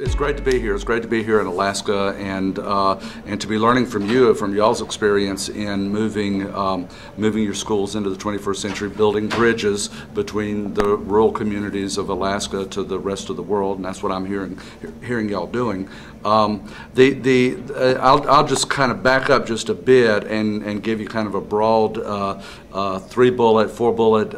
It's great to be here. It's great to be here in Alaska and to be learning from you, from y'all's experience in moving your schools into the 21st century, building bridges between the rural communities of Alaska to the rest of the world, and that's what I'm hearing y'all doing. I'll just kind of back up just a bit and give you kind of a broad 3-bullet, 4-bullet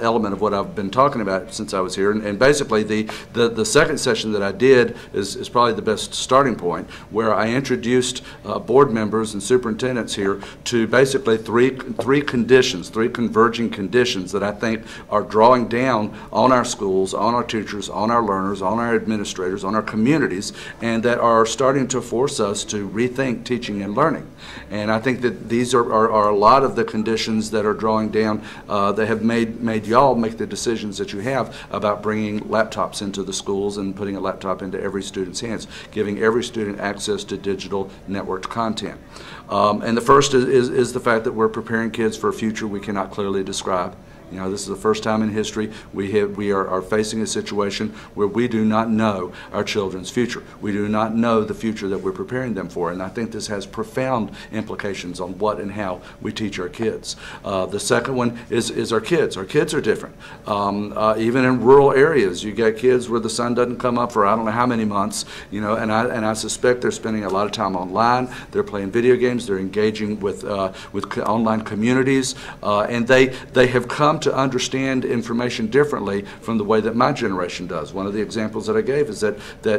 element of what I've been talking about since I was here. And basically the second session that I did is probably the best starting point, where I introduced board members and superintendents here to basically three conditions, three converging conditions that I think are drawing down on our schools, on our teachers, on our learners, on our administrators, on our communities, and that are starting to force us to rethink teaching and learning. And I think that these are a lot of the conditions that are drawing down, that have made y'all make the decisions that you have about bringing laptops into the schools and putting a laptop into every student's hands, giving every student access to digital networked content. And the first is the fact that we're preparing kids for a future we cannot clearly describe. You know, this is the first time in history we are facing a situation where we do not know our children's future. We do not know the future that we're preparing them for, and I think this has profound implications on what and how we teach our kids. The second one is our kids. Our kids are different. Even in rural areas, you get kids where the sun doesn't come up for I don't know how many months, you know, and I suspect they're spending a lot of time online. They're playing video games. They're engaging with online communities, and they have come to understand information differently from the way that my generation does. One of the examples that I gave is that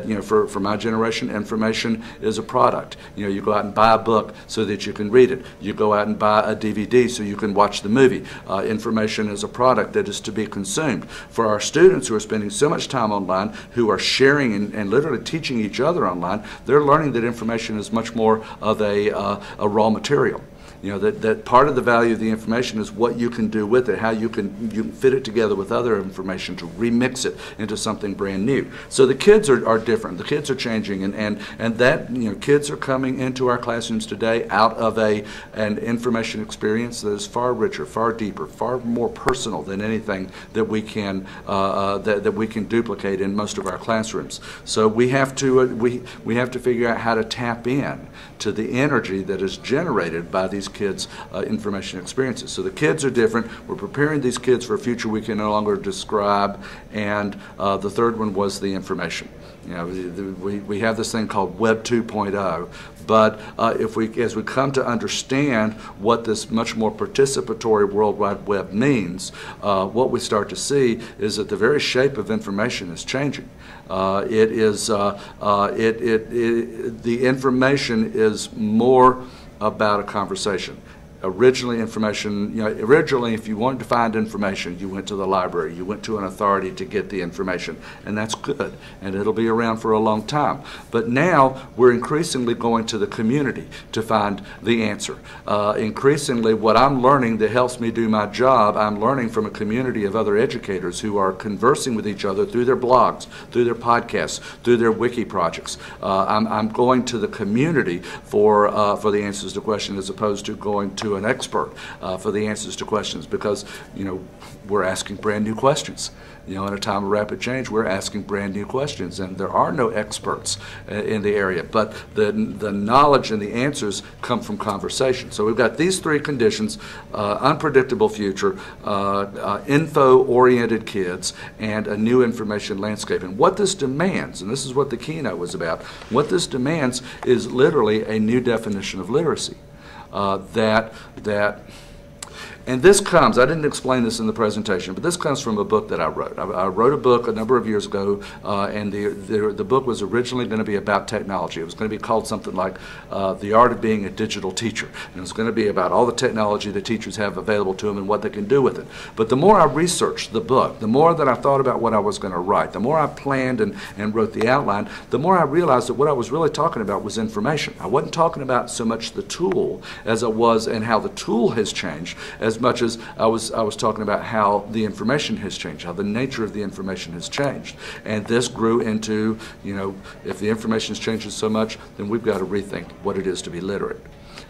you know, for my generation, information is a product. You know, you go out and buy a book so that you can read it. You go out and buy a DVD so you can watch the movie. Information is a product that is to be consumed. For our students who are spending so much time online, who are sharing and literally teaching each other online, they're learning that information is much more of a raw material. You know, that part of the value of the information is what you can do with it, how you can fit it together with other information to remix it into something brand new. So the kids are different. The kids are changing, and that, you know, kids are coming into our classrooms today out of an information experience that is far richer, far deeper, far more personal than anything that we can that we can duplicate in most of our classrooms. So we have to figure out how to tap in to the energy that is generated by these kids' information experiences. So the kids are different. We're preparing these kids for a future we can no longer describe. And the third one was the information. You know, we have this thing called Web 2.0, but as we come to understand what this much more participatory World Wide Web means, what we start to see is that the very shape of information is changing. The information is more about a conversation. Originally, if you wanted to find information, you went to the library, you went to an authority to get the information, and that's good, and it'll be around for a long time. But now we're increasingly going to the community to find the answer. Increasingly, what I'm learning that helps me do my job, I'm learning from a community of other educators who are conversing with each other through their blogs, through their podcasts, through their wiki projects. I'm going to the community for the answers to questions, as opposed to going to an expert for the answers to questions, because, you know, we're asking brand new questions. You know, in a time of rapid change, we're asking brand new questions, and there are no experts in the area, but the knowledge and the answers come from conversation. So we've got these three conditions: unpredictable future, info-oriented kids, and a new information landscape. And what this demands, and this is what the keynote was about, what this demands is literally a new definition of literacy. And this comes, I didn't explain this in the presentation, but this comes from a book that I wrote. I wrote a book a number of years ago, and the book was originally going to be about technology. It was going to be called something like The Art of Being a Digital Teacher. And it was going to be about all the technology that teachers have available to them and what they can do with it. But the more I researched the book, the more that I thought about what I was going to write, the more I planned and wrote the outline, the more I realized that what I was really talking about was information. I wasn't talking about so much the tool as I was, and how the tool has changed, as much as I was talking about how the information has changed, how the nature of the information has changed. And this grew into, you know, if the information is changing so much, then we've got to rethink what it is to be literate.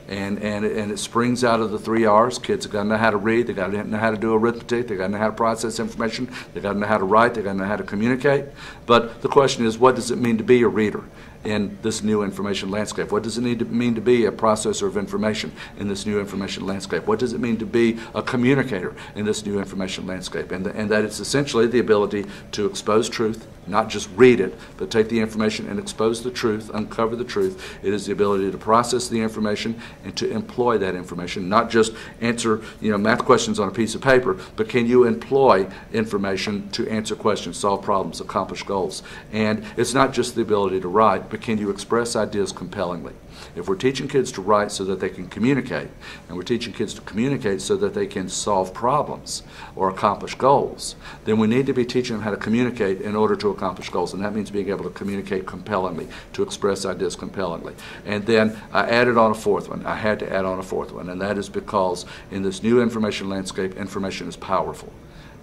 And it springs out of the 3 R's. Kids have got to know how to read, they've got to know how to do arithmetic, they've got to know how to process information, they've got to know how to write, they've got to know how to communicate. But the question is, what does it mean to be a reader in this new information landscape? What does it mean to be a processor of information in this new information landscape? What does it mean to be a communicator in this new information landscape? And that it's essentially the ability to expose truth, not just read it, but take the information and expose the truth, uncover the truth. It is the ability to process the information and to employ that information, not just answer math questions on a piece of paper, but can you employ information to answer questions, solve problems, accomplish goals. And it's not just the ability to write, but can you express ideas compellingly? If we're teaching kids to write so that they can communicate, and we're teaching kids to communicate so that they can solve problems or accomplish goals, then we need to be teaching them how to communicate in order to accomplish goals. And that means being able to communicate compellingly, to express ideas compellingly. And then I added on a fourth one. I had to add on a fourth one, and that is because in this new information landscape, information is powerful.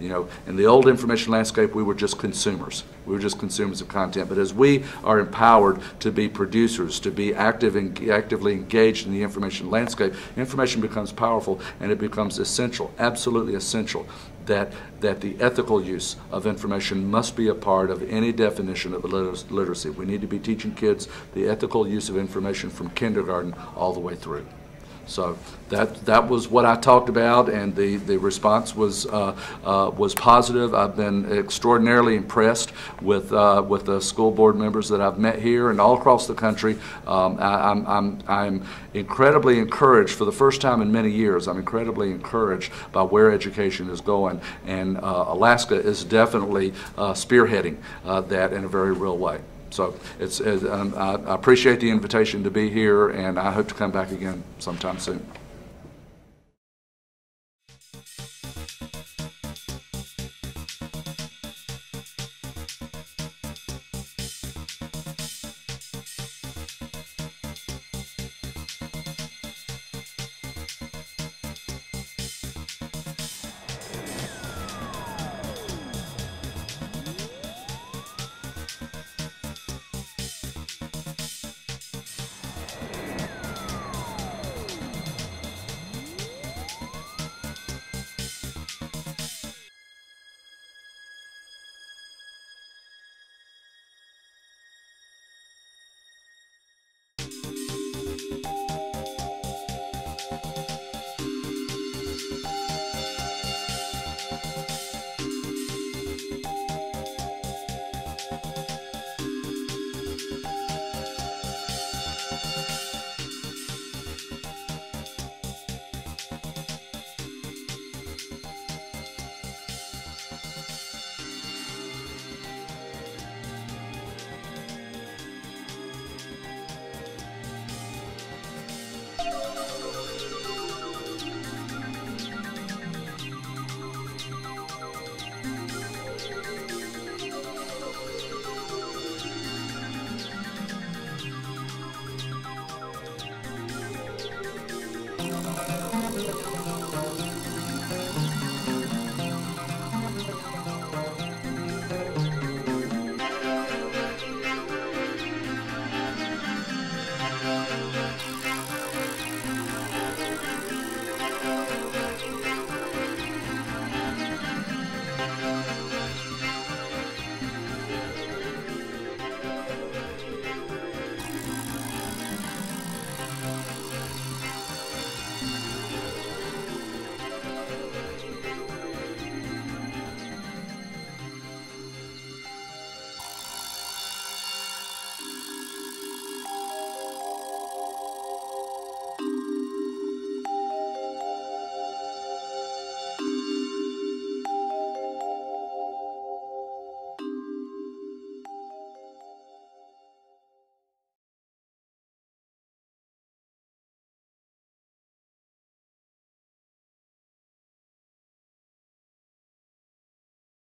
In the old information landscape, we were just consumers. We were just consumers of content. But as we are empowered to be producers, to be actively engaged in the information landscape, information becomes powerful, and it becomes essential, absolutely essential, that the ethical use of information must be a part of any definition of literacy. We need to be teaching kids the ethical use of information from kindergarten all the way through. So that was what I talked about, and the response was positive. I've been extraordinarily impressed with the school board members that I've met here and all across the country. I'm incredibly encouraged for the first time in many years. I'm incredibly encouraged by where education is going, and Alaska is definitely spearheading that in a very real way. So I appreciate the invitation to be here, and I hope to come back again sometime soon.